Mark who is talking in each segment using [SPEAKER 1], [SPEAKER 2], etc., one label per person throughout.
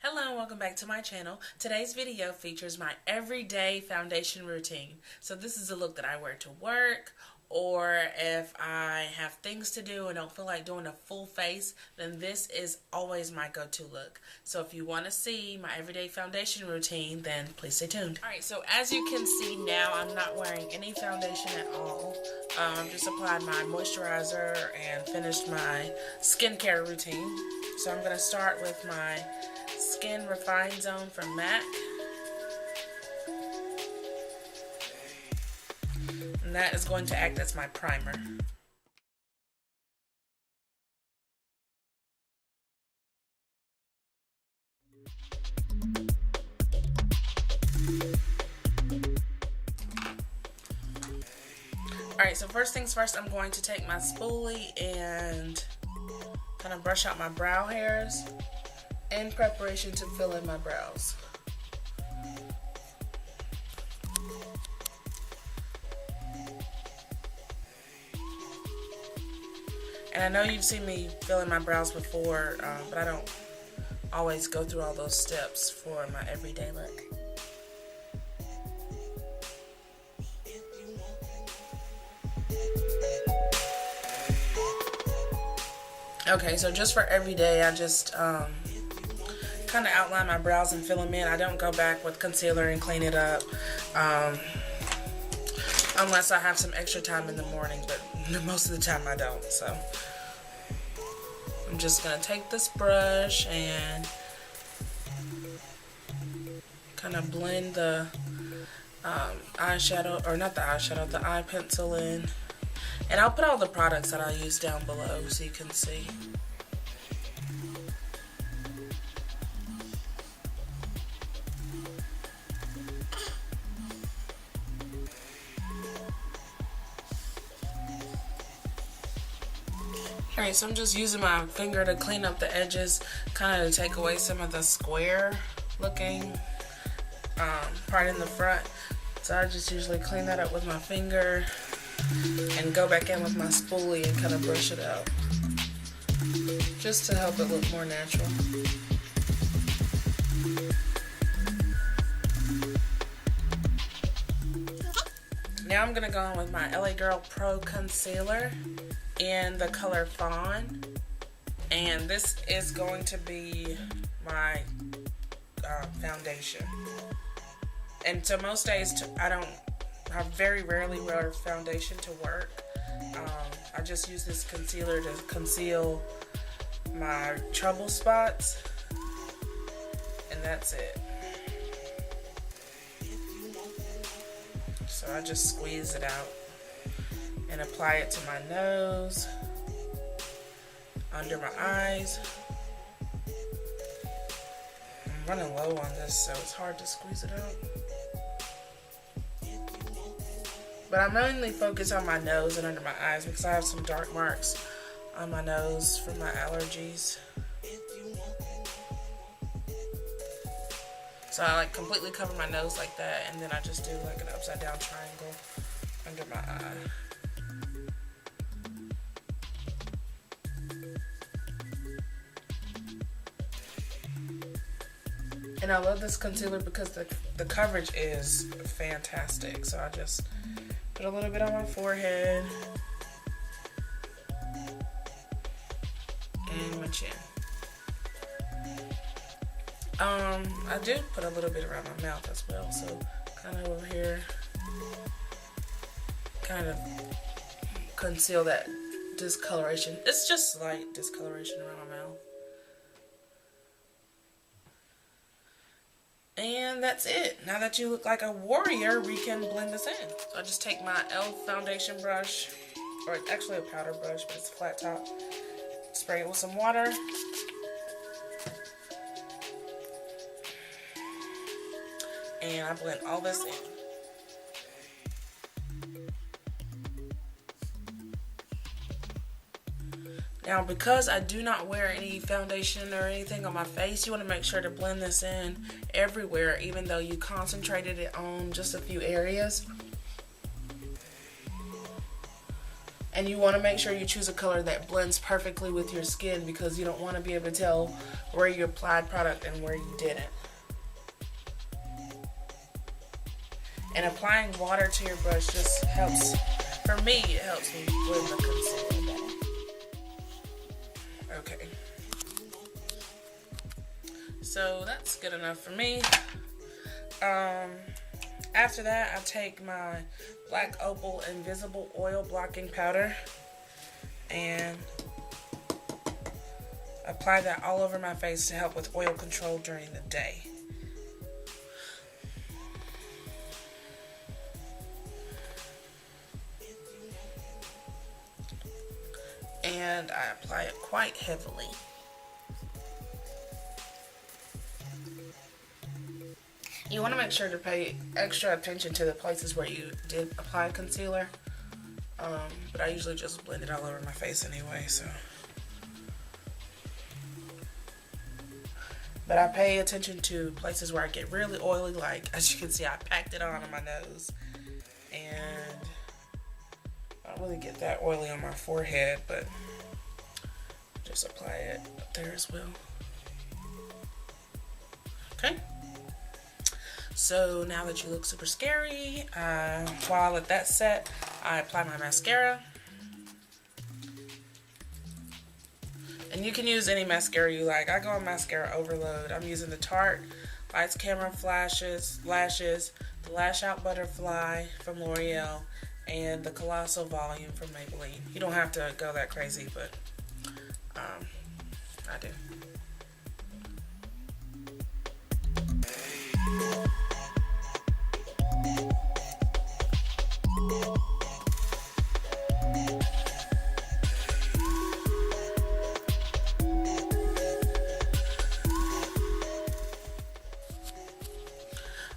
[SPEAKER 1] Hello and welcome back to my channel. Today's video features my everyday foundation routine. So this is a look that I wear to work, or if I have things to do and don't feel like doing a full face, then this is always my go-to look. So if you want to see my everyday foundation routine, then please stay tuned. Alright, so as you can see now, I'm not wearing any foundation at all. Just applied my moisturizer and finished my skincare routine. So I'm going to start with my Skin Refine Zone from MAC. And that is going to act as my primer. Alright, so first things first, I'm going to take my spoolie and kind of brush out my brow hairs in preparation to fill in my brows. And I know you've seen me fill in my brows before, but I don't always go through all those steps for my everyday look. Okay, so just for everyday, I just kind of outline my brows and fill them in. I don't go back with concealer and clean it up unless I have some extra time in the morning, but most of the time I don't. So I'm just going to take this brush and kind of blend the eyeshadow, or not the eyeshadow, the eye pencil in. And I'll put all the products that I use down below so you can see. Alright, so I'm just using my finger to clean up the edges, kind of to take away some of the square looking part in the front. So I just usually clean that up with my finger and go back in with my spoolie and kind of brush it out, just to help it look more natural. Now I'm going to go in with my LA Girl Pro Concealer in the color Fawn, and this is going to be my foundation. And so most days I very rarely wear foundation to work. I just use this concealer to conceal my trouble spots, and that's it. So I just squeeze it out and apply it to my nose, under my eyes. I'm running low on this, so it's hard to squeeze it out. But I'm mainly focused on my nose and under my eyes because I have some dark marks on my nose from my allergies. So I completely cover my nose like that, and then I just do like an upside down triangle under my eye. And I love this concealer because the coverage is fantastic. So I just put a little bit on my forehead and my chin. I do put a little bit around my mouth as well, so kind of over here, kind of conceal that discoloration. It's just slight discoloration around my mouth. And that's it. Now that you look like a warrior, we can blend this in. So I just take my e.l.f. foundation brush, or it's actually a powder brush, but it's a flat top. Spray it with some water. And I blend all this in. Now, because I do not wear any foundation or anything on my face, you want to make sure to blend this in everywhere, even though you concentrated it on just a few areas. And you want to make sure you choose a color that blends perfectly with your skin, because you don't want to be able to tell where you applied product and where you didn't. And applying water to your brush just helps, for me, it helps me blend the concealer better. Okay. So that's good enough for me. After that, I take my Black Opal Invisible Oil Blocking Powder and apply that all over my face to help with oil control during the day. And I apply it quite heavily. You want to make sure to pay extra attention to the places where you did apply concealer. But I usually just blend it all over my face anyway, so. But I pay attention to places where I get really oily, like, as you can see, I packed it on my nose. And I don't really get that oily on my forehead, but just apply it up there as well. Okay. So now that you look super scary, while I let that set, I apply my mascara. And you can use any mascara you like. I go on Mascara Overload. I'm using the Tarte Lights Camera Lashes, the Lash Out Butterfly from L'Oreal, and the Colossal Volume from Maybelline. You don't have to go that crazy, but I do.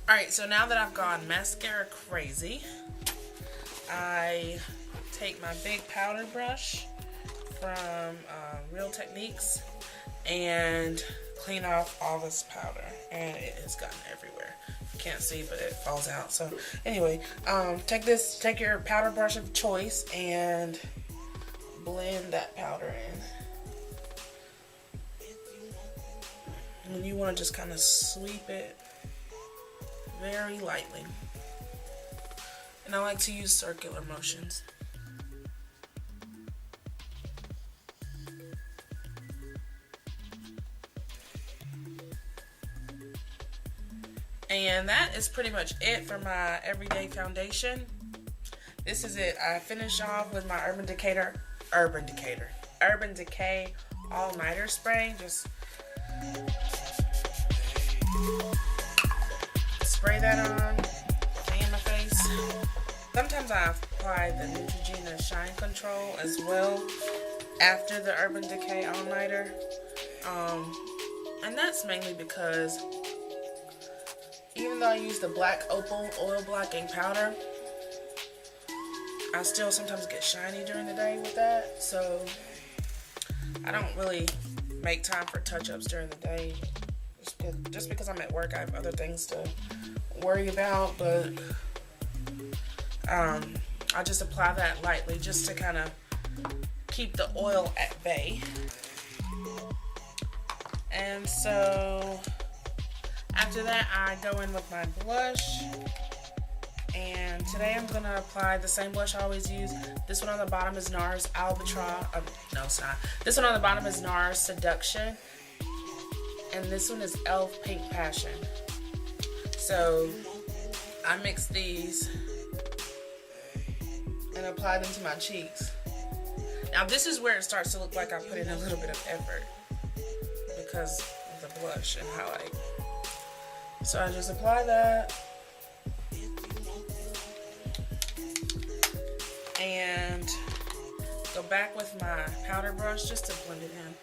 [SPEAKER 1] Alright, so now that I've gone mascara crazy, I take my big powder brush from Real Techniques and clean off all this powder. And it has gotten everywhere. You can't see, but it falls out. So anyway, take your powder brush of choice and blend that powder in. And you want to just kind of sweep it very lightly. And I like to use circular motions. And that is pretty much it for my everyday foundation. This is it. I finish off with my Urban Decay All Nighter Spray. Just spray that on, in my face. Sometimes I apply the Neutrogena Shine Control as well after the Urban Decay All Nighter. And that's mainly because even though I use the Black Opal Oil Blocking Powder, I still sometimes get shiny during the day with that. So I don't really make time for touch-ups during the day. Just because I'm at work, I have other things to worry about, but I just apply that lightly just to kind of keep the oil at bay. And so after that, I go in with my blush, and today I'm going to apply the same blush I always use. This one on the bottom is Nars Albatross, no it's not. This one on the bottom is Nars Seduction, and this one is e.l.f. Pink Passion. So I mix these and apply them to my cheeks. Now this is where it starts to look like I put in a little bit of effort because of the blush and highlight. So I just apply that and go back with my powder brush just to blend it in.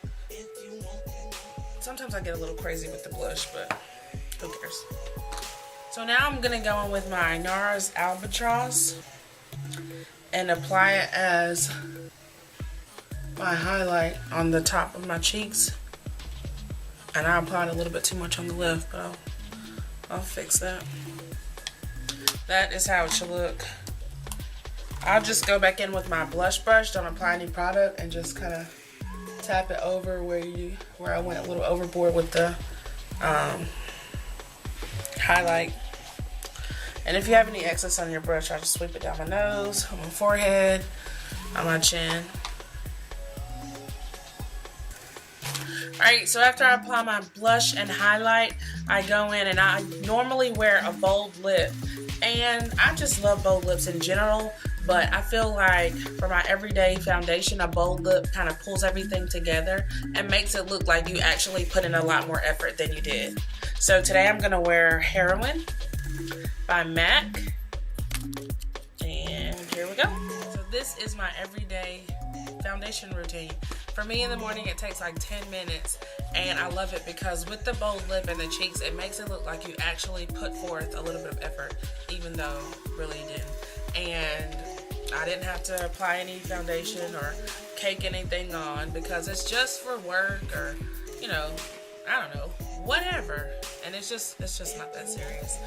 [SPEAKER 1] Sometimes I get a little crazy with the blush, but who cares? So now I'm going to go in with my Nars Albatross and apply it as my highlight on the top of my cheeks. And I applied a little bit too much on the left, but I'll fix that. That is how it should look I'll just go back in with my blush brush, don't apply any product, and just kind of tap it over where I went a little overboard with the highlight. And if you have any excess on your brush, I'll just sweep it down my nose, on my forehead, on my chin. Alright, so after I apply my blush and highlight, I go in and I normally wear a bold lip. And I just love bold lips in general, but I feel like for my everyday foundation, a bold lip kind of pulls everything together and makes it look like you actually put in a lot more effort than you did. So today I'm going to wear Heroine by MAC. And here we go. So this is my everyday foundation routine. For me in the morning, it takes like 10 minutes, and I love it because with the bold lip and the cheeks, it makes it look like you actually put forth a little bit of effort, even though really you didn't. And I didn't have to apply any foundation or cake anything on because it's just for work or, you know, I don't know, whatever. And it's just not that serious.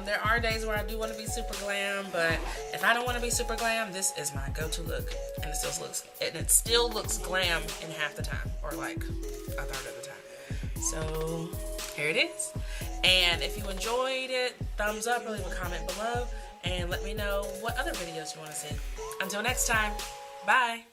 [SPEAKER 1] There are days where I do want to be super glam, but if I don't want to be super glam, this is my go-to look, and it still looks glam in half the time, or like a third of the time. So here it is. And if you enjoyed it, thumbs up or leave a comment below, and let me know what other videos you want to see. Until next time, bye.